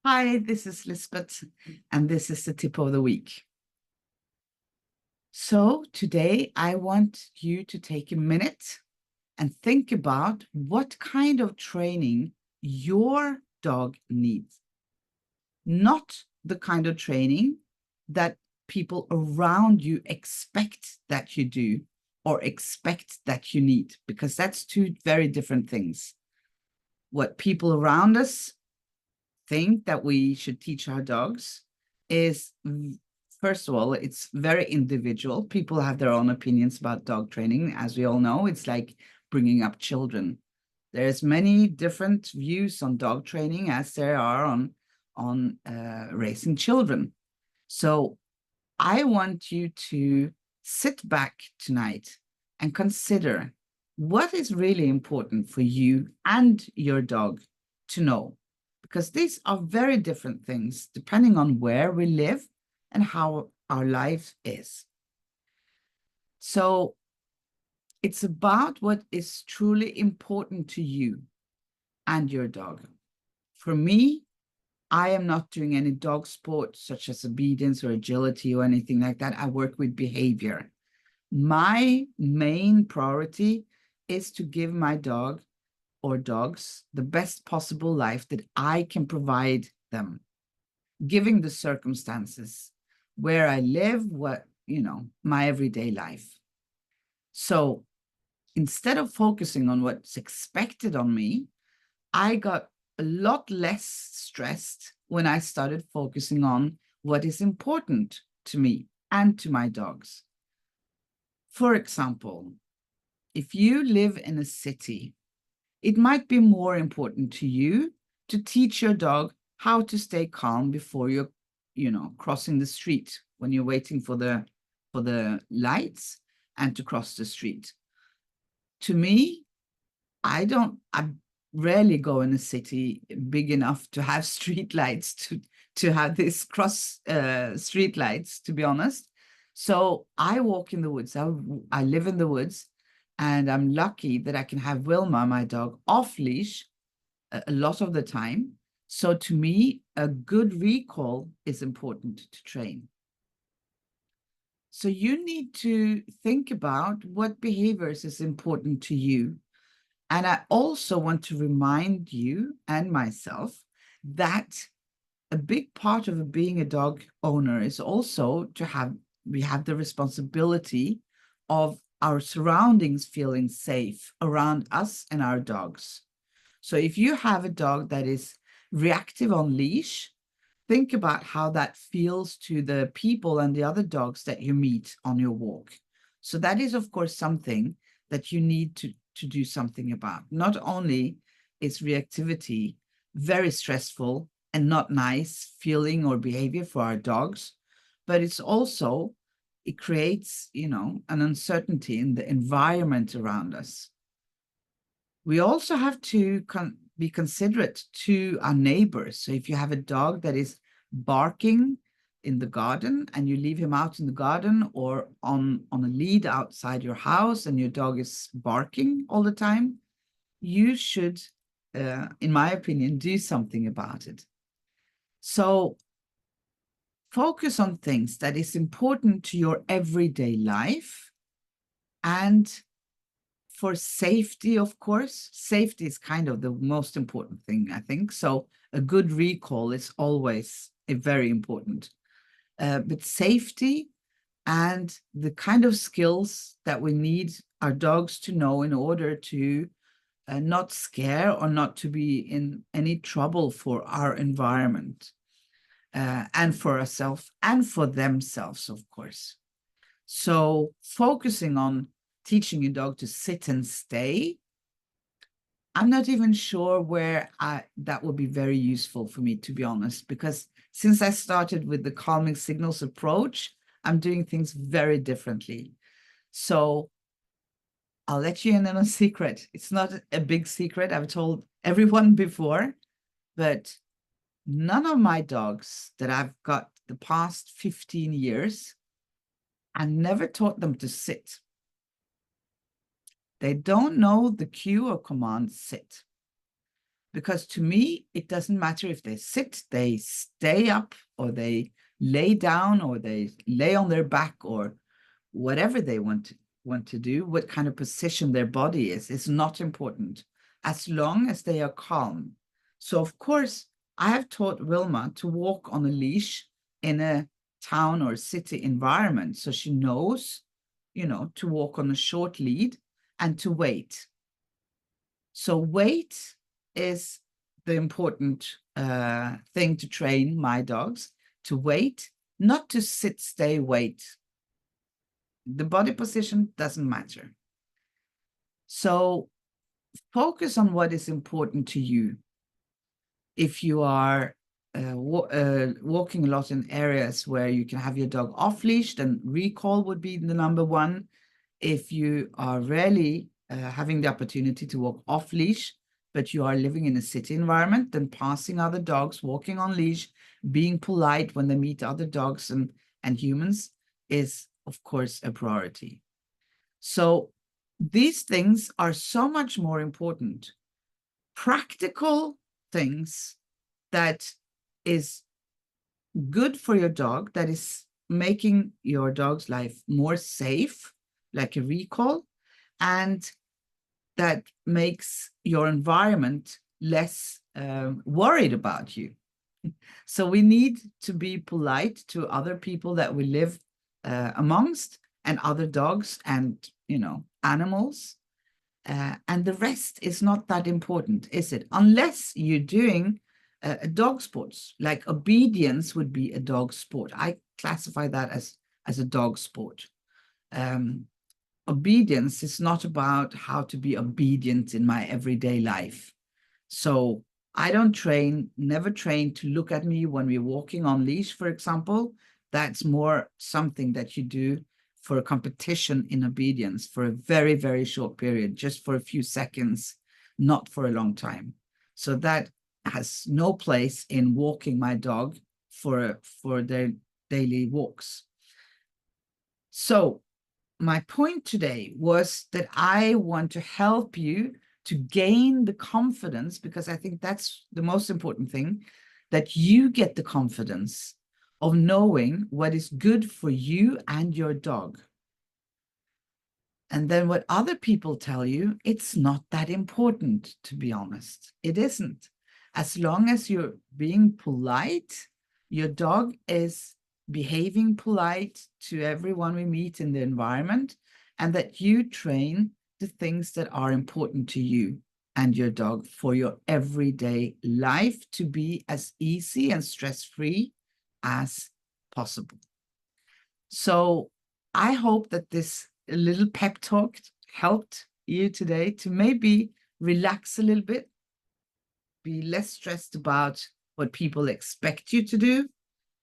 Hi, this is Lisbeth, and this is the tip of the week. So today I want you to take a minute and think about what kind of training your dog needs, not the kind of training that people around you expect that you do or expect that you need, because that's two very different things. What people around us think that we should teach our dogs is, first of all, it's very individual. People have their own opinions about dog training. As we all know, it's like bringing up children. There's many different views on dog training as there are on raising children. So I want you to sit back tonight and consider what is really important for you and your dog to know, because these are very different things depending on where we live and how our life is. So it's about what is truly important to you and your dog. For me, I am not doing any dog sport such as obedience or agility or anything like that. I work with behavior. My main priority is to give my dog or dogs the best possible life that I can provide them, giving the circumstances where I live, my everyday life. So instead of focusing on what's expected on me, I got a lot less stressed when I started focusing on what is important to me and to my dogs. For example, if you live in a city, it might be more important to you to teach your dog how to stay calm before you're, crossing the street when you're waiting for the lights and to cross the street. To me, I rarely go in a city big enough to have street lights to have this cross street lights, to be honest. So I walk in the woods. I live in the woods, and I'm lucky that I can have Wilma, my dog, off leash a lot of the time. So to me, a good recall is important to train. So you need to think about what behaviors is important to you. And I also want to remind you and myself that a big part of being a dog owner is also we have the responsibility of our surroundings feeling safe around us and our dogs. So if you have a dog that is reactive on leash, think about how that feels to the people and the other dogs that you meet on your walk. So that is, of course, something that you need to do something about. Not only is reactivity very stressful and not nice feeling or behavior for our dogs, but it creates, an uncertainty in the environment around us. We also have to be considerate to our neighbors. So if you have a dog that is barking in the garden and you leave him out in the garden or on a lead outside your house and your dog is barking all the time, you should, in my opinion, do something about it. So focus on things that is important to your everyday life. And for safety, of course, safety is kind of the most important thing, I think. So a good recall is always very important. But safety and the kind of skills that we need our dogs to know in order to not scare or not to be in any trouble for our environment and for ourselves and for themselves, of course. So focusing on teaching your dog to sit and stay, I'm not even sure where that would be very useful for me, to be honest, because since I started with the calming signals approach, I'm doing things very differently. So I'll let you in on a secret. It's not a big secret. I've told everyone before, but none of my dogs that I've got the past 15 years, I never taught them to sit. They don't know the cue or command sit. Because to me, it doesn't matter if they sit, they stay up, or they lay down, or they lay on their back, or whatever they want to do, what kind of position their body is not important, as long as they are calm. So of course, I have taught Wilma to walk on a leash in a town or city environment. So she knows, to walk on a short lead and to wait. So wait is the important thing to train my dogs, to wait, not to sit, stay, wait. The body position doesn't matter. So focus on what is important to you. If you are walking a lot in areas where you can have your dog off leash, then recall would be the number one. If you are rarely having the opportunity to walk off leash, but you are living in a city environment, then passing other dogs, walking on leash, being polite when they meet other dogs and humans is, of course, a priority. So these things are so much more important. Practical things that is good for your dog, that is making your dog's life more safe, like a recall, and that makes your environment less worried about you. So we need to be polite to other people that we live amongst, and other dogs and, animals. And the rest is not that important, is it? Unless you're doing a dog sports, like obedience would be a dog sport. I classify that as a dog sport. Obedience is not about how to be obedient in my everyday life. So I don't never train to look at me when we're walking on leash, for example. That's more something that you do for a competition in obedience for a very, very short period, just for a few seconds, not for a long time. So that has no place in walking my dog for their daily walks. So my point today was that I want to help you to gain the confidence, because I think that's the most important thing, that you get the confidence of knowing what is good for you and your dog. And then what other people tell you, it's not that important, to be honest. It isn't. As long as you're being polite, your dog is behaving polite to everyone we meet in the environment, and that you train the things that are important to you and your dog for your everyday life to be as easy and stress-free as possible. So I hope that this little pep talk helped you today to maybe relax a little bit, be less stressed about what people expect you to do,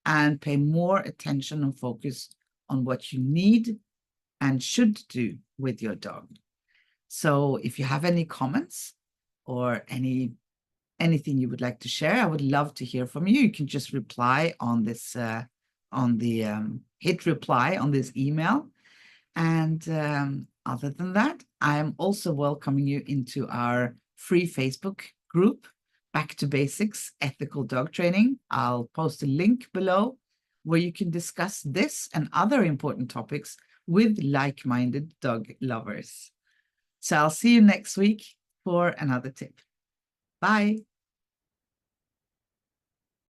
and pay more attention and focus on what you need and should do with your dog. So if you have any comments or anything you would like to share, I would love to hear from you. You can just reply on this, hit reply on this email. And other than that, I'm also welcoming you into our free Facebook group, Back to Basics, Ethical Dog Training. I'll post a link below where you can discuss this and other important topics with like-minded dog lovers. So I'll see you next week for another tip. Bye.